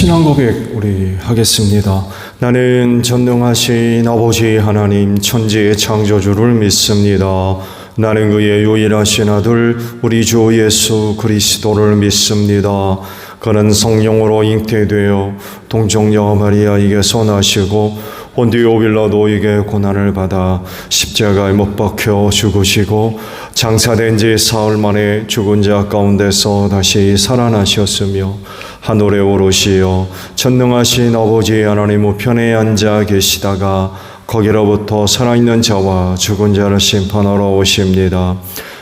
신앙 고백 우리 하겠습니다. 나는 전능하신 아버지 하나님 천지의 창조주를 믿습니다. 나는 그의 유일하신 아들 우리 주 예수 그리스도를 믿습니다. 그는 성령으로 잉태되어 동정녀 마리아에게서 나시고 본디오 빌라도에게 고난을 받아 십자가에 못 박혀 죽으시고 장사된 지 사흘 만에 죽은 자 가운데서 다시 살아나셨으며 하늘에 오르시어 전능하신 아버지 하나님 우편에 앉아 계시다가 거기로부터 살아있는 자와 죽은 자를 심판하러 오십니다.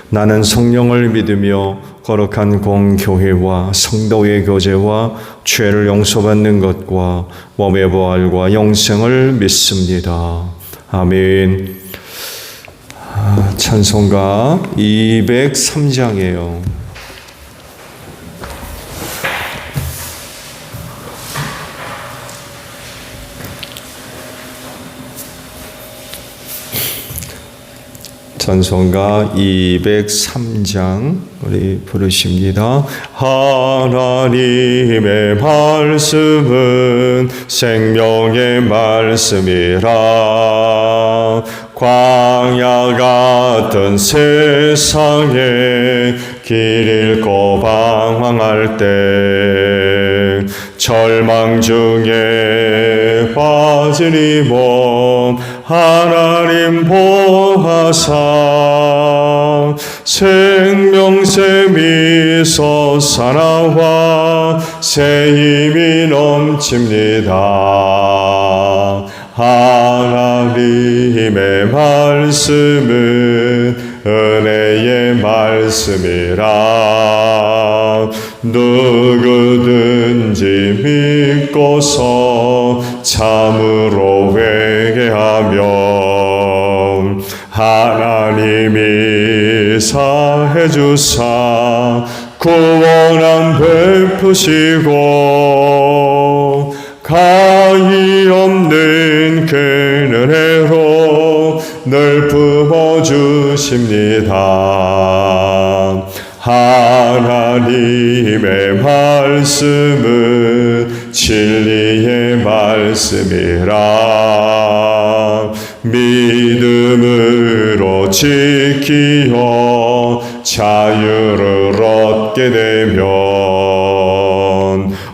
나는 성령을 믿으며 거룩한 공교회와 성도의 교제와 죄를 용서받는 것과 몸의 부활과 영생을 믿습니다. 아멘. 찬송가 203장이에요. 찬송가 203장 우리 부르십니다. 하나님의 말씀은 생명의 말씀이라. 광야 같은 세상에 길 잃고 방황할 때 절망 중에 빠진 이 몸 하나님 보하사 생명새 미소 살아와 새 힘이 넘칩니다. 하나님의 말씀은 은혜의 말씀이라. 누구든지 믿고서 참으로 회개하며 하나님이 사해 주사 구원함 베푸시고 가히 없는 그 은혜로 늘 품어주십니다. 하나님의 말씀은 진리의 말씀이라. 믿음으로 지키어 자유를 얻게 되면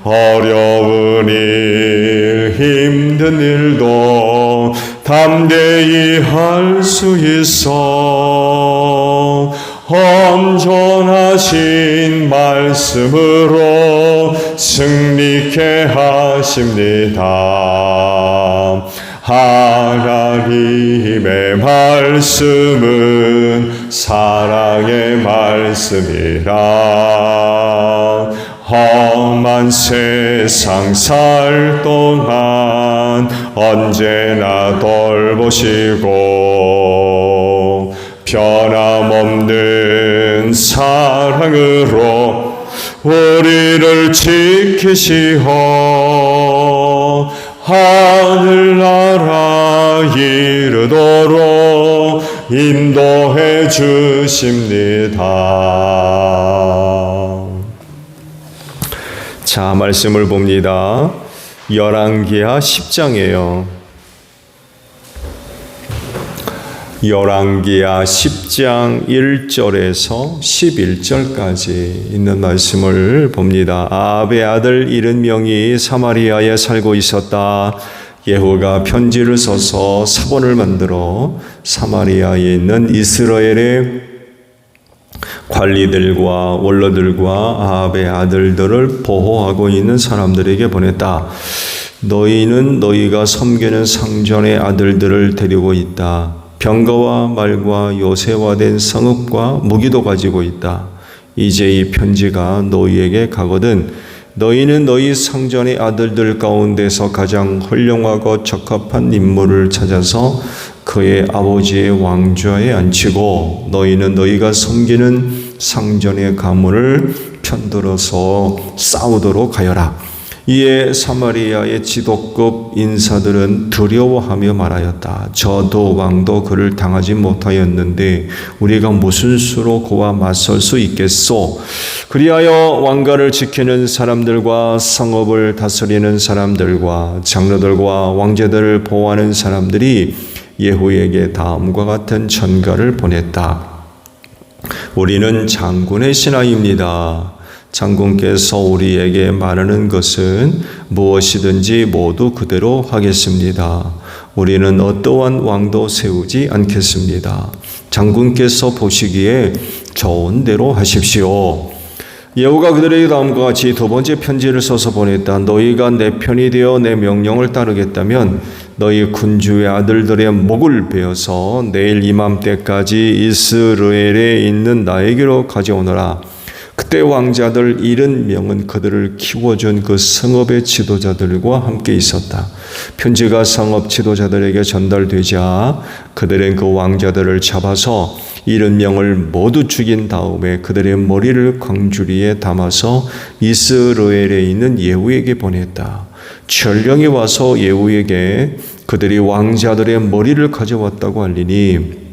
어려운 일 힘든 일도 담대히 할 수 있어 온전하신 말씀으로 승리케 하십니다. 하나님의 말씀은 사랑의 말씀이라. 험한 세상 살 동안 언제나 돌보시고 변함없는 사랑으로 우리를 지키시어 하늘나라 이르도록 인도해 주십니다. 자, 말씀을 봅니다. 열왕기하 10장이에요. 열왕기하 10장 1절에서 11절까지 있는 말씀을 봅니다. 아합의 아들 이른 명이 사마리아에 살고 있었다. 예후가 편지를 써서 사본을 만들어 사마리아에 있는 이스라엘의 관리들과 원로들과 아합의 아들들을 보호하고 있는 사람들에게 보냈다. 너희는 너희가 섬기는 상전의 아들들을 데리고 있다. 병거와 말과 요새화된 성읍과 무기도 가지고 있다. 이제 이 편지가 너희에게 가거든 너희는 너희 상전의 아들들 가운데서 가장 훌륭하고 적합한 인물을 찾아서 그의 아버지의 왕좌에 앉히고 너희는 너희가 섬기는 상전의 가문을 편들어서 싸우도록 하여라. 이에 사마리아의 지도급 인사들은 두려워하며 말하였다. 저도 왕도 그를 당하지 못하였는데 우리가 무슨 수로 그와 맞설 수 있겠소? 그리하여 왕가를 지키는 사람들과 성읍을 다스리는 사람들과 장로들과 왕제들을 보호하는 사람들이 예후에게 다음과 같은 전가를 보냈다. 우리는 장군의 신하입니다. 장군께서 우리에게 말하는 것은 무엇이든지 모두 그대로 하겠습니다. 우리는 어떠한 왕도 세우지 않겠습니다. 장군께서 보시기에 좋은 대로 하십시오. 예후가 그들에게 다음과 같이 두 번째 편지를 써서 보냈다. 너희가 내 편이 되어 내 명령을 따르겠다면 너희 군주의 아들들의 목을 베어서 내일 이맘때까지 이스라엘에 있는 나에게로 가져오너라. 그때 왕자들 70명은 그들을 키워준 그 성읍의 지도자들과 함께 있었다. 편지가 성읍 지도자들에게 전달되자 그들은 그 왕자들을 잡아서 70명을 모두 죽인 다음에 그들의 머리를 광주리에 담아서 이스라엘에 있는 예후에게 보냈다. 전령이 와서 예후에게 그들이 왕자들의 머리를 가져왔다고 알리니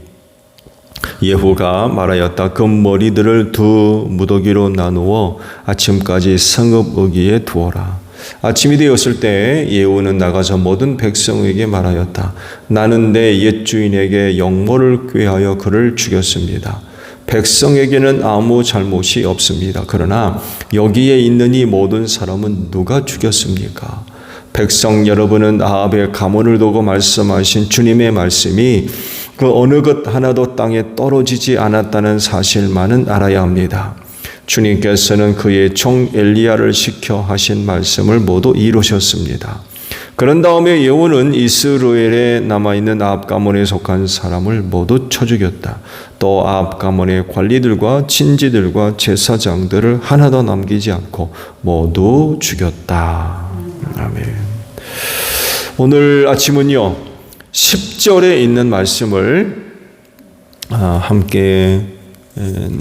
예후가 말하였다. 그 머리들을 두 무더기로 나누어 아침까지 성읍 어귀에 두어라. 아침이 되었을 때 예후는 나가서 모든 백성에게 말하였다. 나는 내 옛주인에게 영모를 꾀하여 그를 죽였습니다. 백성에게는 아무 잘못이 없습니다. 그러나 여기에 있는 이 모든 사람은 누가 죽였습니까? 백성 여러분은 아합의 가문을 두고 말씀하신 주님의 말씀이 그 어느 것 하나도 땅에 떨어지지 않았다는 사실만은 알아야 합니다. 주님께서는 그의 종 엘리야를 시켜 하신 말씀을 모두 이루셨습니다. 그런 다음에 예후는 이스라엘에 남아있는 아합 가문에 속한 사람을 모두 쳐 죽였다. 또 아합 가문의 관리들과 친지들과 제사장들을 하나도 남기지 않고 모두 죽였다. 아멘. 오늘 아침은요 10절에 있는 말씀을 함께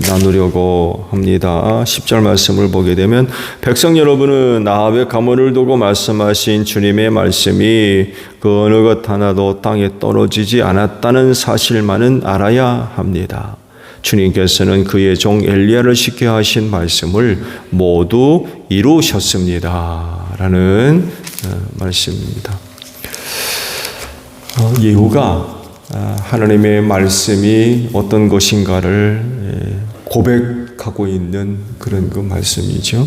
나누려고 합니다. 10절 말씀을 보게 되면 백성 여러분은 아합의 가문을 두고 말씀하신 주님의 말씀이 그 어느 것 하나도 땅에 떨어지지 않았다는 사실만은 알아야 합니다. 주님께서는 그의 종 엘리야를 시켜 하신 말씀을 모두 이루셨습니다. 라는 말씀입니다. 예후가 하나님의 말씀이 어떤 것인가를 고백하고 있는 그런 그 말씀이죠.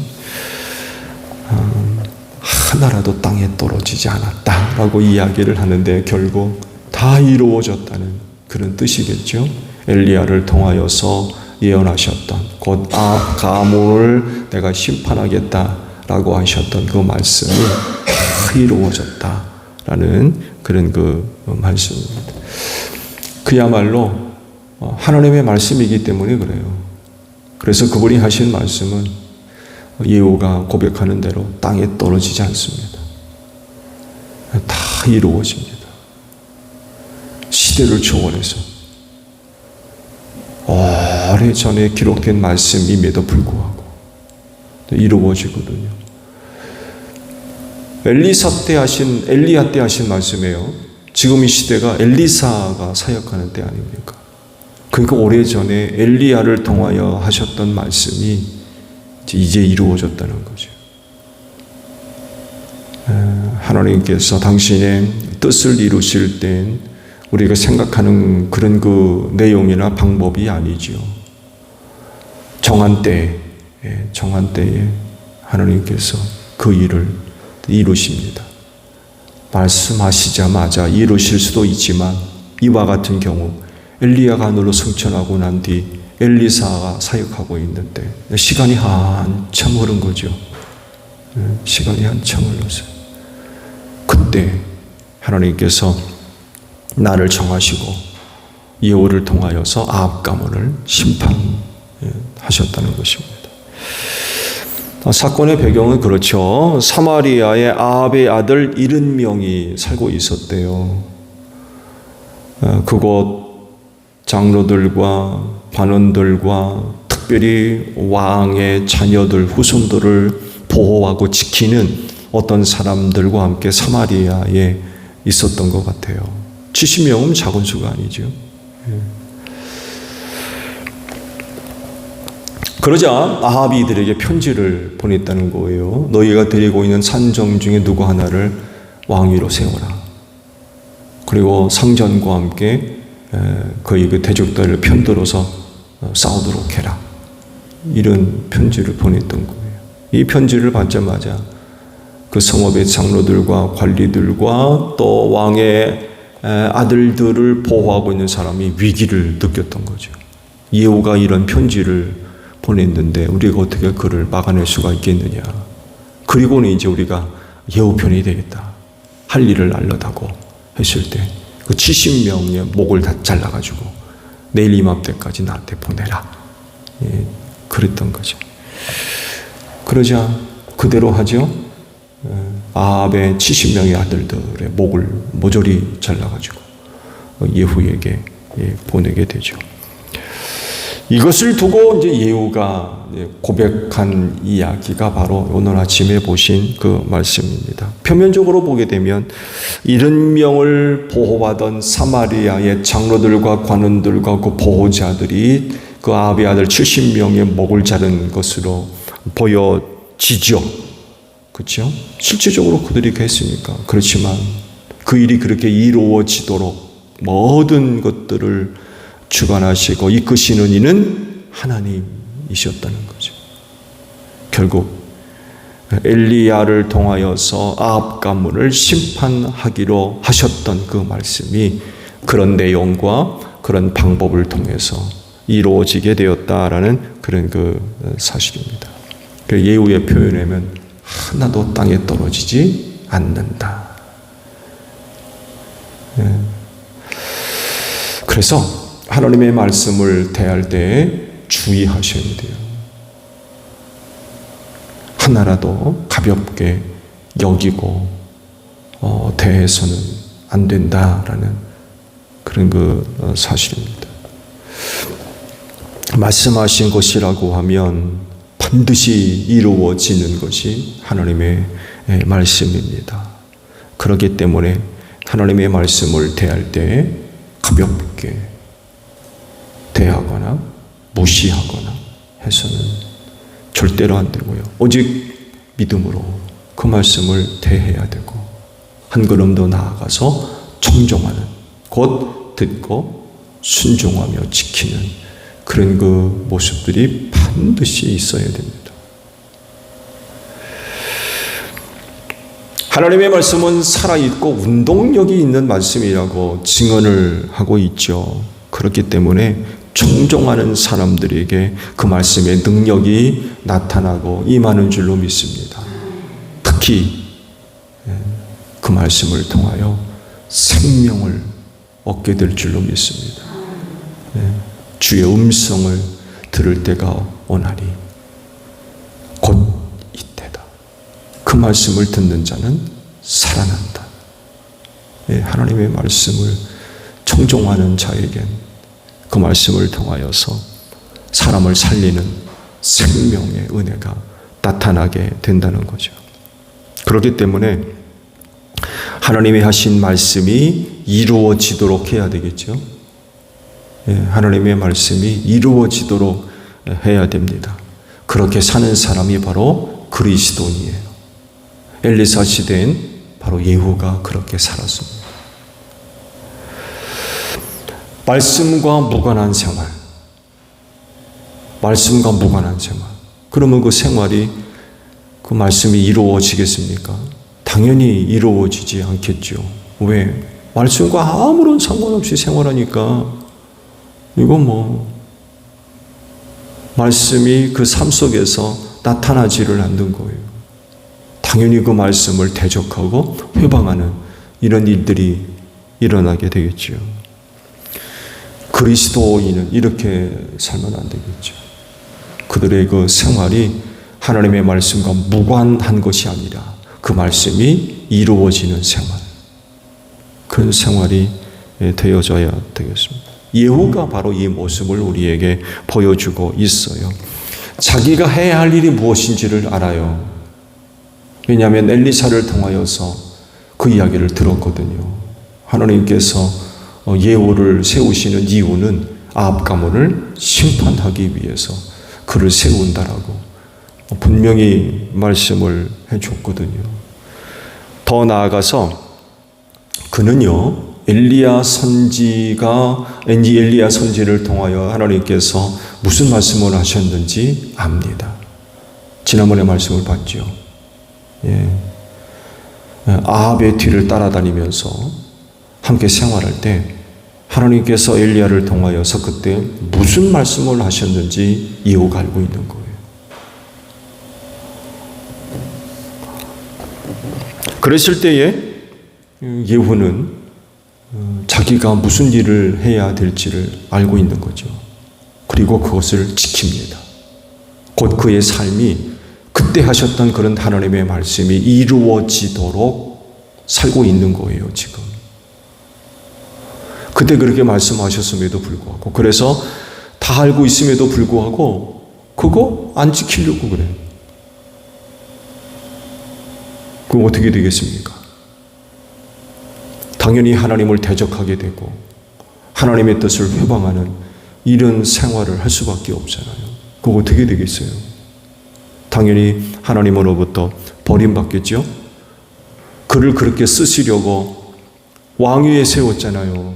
하나라도 땅에 떨어지지 않았다라고 이야기를 하는데 결국 다 이루어졌다는 그런 뜻이겠죠. 엘리야를 통하여서 예언하셨던 곧 아합 가문을 내가 심판하겠다라고 하셨던 그 말씀이 다 이루어졌다라는 그런 그 말씀입니다. 그야말로 하나님의 말씀이기 때문에 그래요. 그래서 그분이 하신 말씀은 예후가 고백하는 대로 땅에 떨어지지 않습니다. 다 이루어집니다. 시대를 초월해서 오래전에 기록된 말씀임에도 불구하고 이루어지거든요. 엘리야 때 하신 말씀이에요. 지금 이 시대가 엘리사가 사역하는 때 아닙니까? 그러니까 오래전에 엘리야를 통하여 하셨던 말씀이 이제 이루어졌다는 거죠. 하나님께서 당신의 뜻을 이루실 땐 우리가 생각하는 그런 그 내용이나 방법이 아니죠. 정한 때에 하나님께서 그 일을 이루십니다. 말씀하시자마자 이루실 수도 있지만 이와 같은 경우 엘리야가 하늘로 승천하고 난 뒤 엘리사가 사역하고 있는데 시간이 한참 흐른 거죠. 시간이 한참 흘렀어요. 그때 하나님께서 나를 정하시고 예후를 통하여서 아합 가문을 심판하셨다는 것입니다. 사건의 배경은 그렇죠. 사마리아에 아합의 아들 70명이 살고 있었대요. 그곳 장로들과 관원들과 특별히 왕의 자녀들, 후손들을 보호하고 지키는 어떤 사람들과 함께 사마리아에 있었던 것 같아요. 70명은 작은 수가 아니죠. 그러자 아합이 이들에게 편지를 보냈다는 거예요. 너희가 데리고 있는 산정 중에 누구 하나를 왕위로 세워라. 그리고 상전과 함께 거의 그 대적들을 편들어서 싸우도록 해라. 이런 편지를 보냈던 거예요. 이 편지를 받자마자 그 성읍의 장로들과 관리들과 또 왕의 아들들을 보호하고 있는 사람이 위기를 느꼈던 거죠. 예후가 이런 편지를 보냈는데 우리가 어떻게 그를 막아낼 수가 있겠느냐. 그리고는 이제 우리가 예후 편이 되겠다. 할 일을 알려다고 했을 때 그 70명의 목을 다 잘라가지고 내일 이맘때까지 나한테 보내라. 그랬던 거죠. 그러자 그대로 하죠. 아합의 70명의 아들들의 목을 모조리 잘라가지고 예후에게 보내게 되죠. 이것을 두고 이제 예후가 고백한 이야기가 바로 오늘 아침에 보신 그 말씀입니다. 표면적으로 보게 되면 70명을 보호하던 사마리아의 장로들과 관원들과 그 보호자들이 그 아합의 아들 70명의 목을 자른 것으로 보여지죠. 그렇죠? 실제적으로 그들이 했으니까. 그렇지만 그 일이 그렇게 이루어지도록 모든 것들을 주관하시고 이끄시는 이는 하나님이셨다는 거죠. 결국 엘리야를 통하여서 아합 가문을 심판하기로 하셨던 그 말씀이 그런 내용과 그런 방법을 통해서 이루어지게 되었다라는 그런 그 사실입니다. 그 예후의 표현에는 하나도 땅에 떨어지지 않는다. 그래서 하나님의 말씀을 대할 때 주의하셔야 돼요. 하나라도 가볍게 여기고 대해서는 안 된다라는 그런 그 사실입니다. 말씀하신 것이라고 하면 반드시 이루어지는 것이 하나님의 말씀입니다. 그렇기 때문에 하나님의 말씀을 대할 때 가볍게 대하거나 무시하거나 해서는 절대로 안 되고요. 오직 믿음으로 그 말씀을 대해야 되고 한 걸음 더 나아가서 청종하는, 곧 듣고 순종하며 지키는 그런 그 모습들이 반드시 있어야 됩니다. 하나님의 말씀은 살아있고 운동력이 있는 말씀이라고 증언을 하고 있죠. 그렇기 때문에 청종하는 사람들에게 그 말씀의 능력이 나타나고 임하는 줄로 믿습니다. 특히 그 말씀을 통하여 생명을 얻게 될 줄로 믿습니다. 주의 음성을 들을 때가 오나니 곧 이때다. 그 말씀을 듣는 자는 살아난다. 하나님의 말씀을 청종하는 자에겐 그 말씀을 통하여서 사람을 살리는 생명의 은혜가 나타나게 된다는 거죠. 그렇기 때문에 하나님이 하신 말씀이 이루어지도록 해야 되겠죠. 하나님의 말씀이 이루어지도록 해야 됩니다. 그렇게 사는 사람이 바로 그리스도인이에요. 엘리사 시대엔 바로 예후가 그렇게 살았습니다. 말씀과 무관한 생활. 말씀과 무관한 생활. 그러면 그 생활이 그 말씀이 이루어지겠습니까? 당연히 이루어지지 않겠죠. 왜? 말씀과 아무런 상관없이 생활하니까 이거 말씀이 그 삶 속에서 나타나지를 않는 거예요. 당연히 그 말씀을 대적하고 회방하는 이런 일들이 일어나게 되겠죠. 그리스도인은 이렇게 살면 안 되겠죠. 그들의 그 생활이 하나님의 말씀과 무관한 것이 아니라 그 말씀이 이루어지는 생활. 그런 생활이 되어져야 되겠습니다. 예후가 바로 이 모습을 우리에게 보여주고 있어요. 자기가 해야 할 일이 무엇인지를 알아요. 왜냐하면 엘리사를 통하여서 그 이야기를 들었거든요. 하나님께서 예후를 세우시는 이유는 아합 가문을 심판하기 위해서 그를 세운다라고 분명히 말씀을 해줬거든요. 더 나아가서 그는요, 엘리야 선지를 통하여 하나님께서 무슨 말씀을 하셨는지 압니다. 지난번에 말씀을 봤죠. 아합의 뒤를 따라다니면서 함께 생활할 때 하나님께서 엘리야를 통하여서 그때 무슨 말씀을 하셨는지 예후가 알고 있는 거예요. 그랬을 때에 예후는 자기가 무슨 일을 해야 될지를 알고 있는 거죠. 그리고 그것을 지킵니다. 곧 그의 삶이 그때 하셨던 그런 하나님의 말씀이 이루어지도록 살고 있는 거예요, 지금. 그때 그렇게 말씀하셨음에도 불구하고, 그래서 다 알고 있음에도 불구하고 그거 안 지키려고 그래요. 그럼 어떻게 되겠습니까? 당연히 하나님을 대적하게 되고 하나님의 뜻을 회방하는 이런 생활을 할 수밖에 없잖아요. 그거 어떻게 되겠어요? 당연히 하나님으로부터 버림받겠죠? 그를 그렇게 쓰시려고 왕위에 세웠잖아요.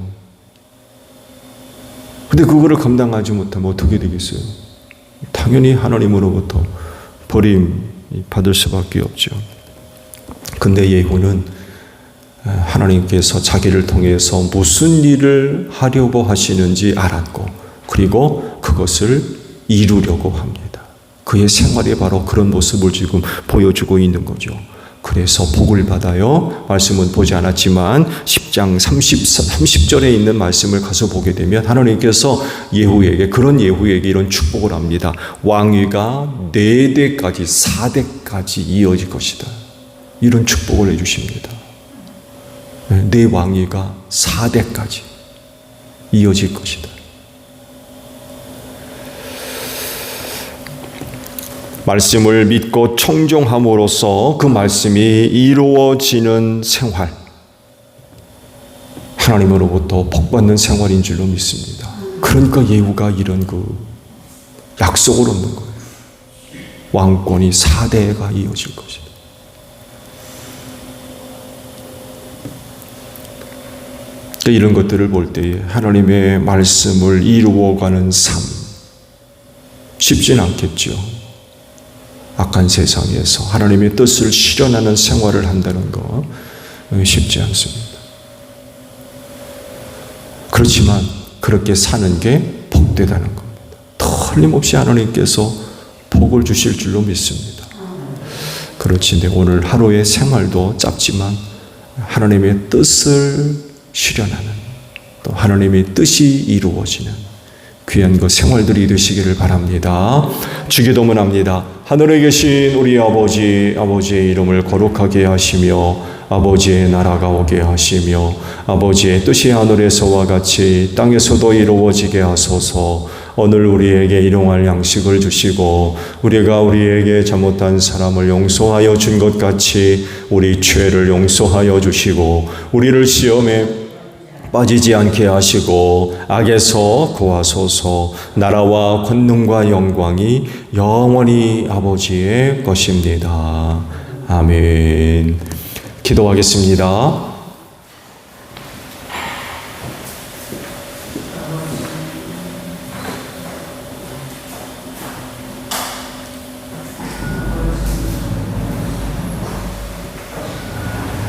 근데 그거를 감당하지 못하면 어떻게 되겠어요? 당연히 하나님으로부터 버림 받을 수밖에 없죠. 근데 예후는 하나님께서 자기를 통해서 무슨 일을 하려고 하시는지 알았고, 그리고 그것을 이루려고 합니다. 그의 생활이 바로 그런 모습을 지금 보여주고 있는 거죠. 그래서 복을 받아요. 말씀은 보지 않았지만 10장 30절에 있는 말씀을 가서 보게 되면 하나님께서 그런 예후에게 이런 축복을 합니다. 왕위가 4대까지 4대까지 이어질 것이다. 이런 축복을 해주십니다. 내 왕위가 4대까지 이어질 것이다. 말씀을 믿고 청종함으로써 그 말씀이 이루어지는 생활, 하나님으로부터 복받는 생활인 줄로 믿습니다. 그러니까 예후가 이런 그 약속을 얻는 거예요. 왕권이 4대가 이어질 것이다. 이런 것들을 볼 때에 하나님의 말씀을 이루어가는 삶, 쉽진 않겠죠. 악한 세상에서 하나님의 뜻을 실현하는 생활을 한다는 거 쉽지 않습니다. 그렇지만 그렇게 사는 게 복되다는 겁니다. 틀림없이 하나님께서 복을 주실 줄로 믿습니다. 그렇지, 오늘 하루의 생활도 짧지만 하나님의 뜻을 실현하는, 또 하나님의 뜻이 이루어지는 귀한 그 생활들이 되시기를 바랍니다. 주기도문합니다. 하늘에 계신 우리 아버지의 이름을 거룩하게 하시며 아버지의 나라가 오게 하시며 아버지의 뜻이 하늘에서와 같이 땅에서도 이루어지게 하소서. 오늘 우리에게 일용할 양식을 주시고 우리가 우리에게 잘못한 사람을 용서하여 준 것 같이 우리 죄를 용서하여 주시고 우리를 시험에 빠지지 않게 하시고 악에서 구하소서. 나라와 권능과 영광이 영원히 아버지의 것입니다. 아멘. 기도하겠습니다.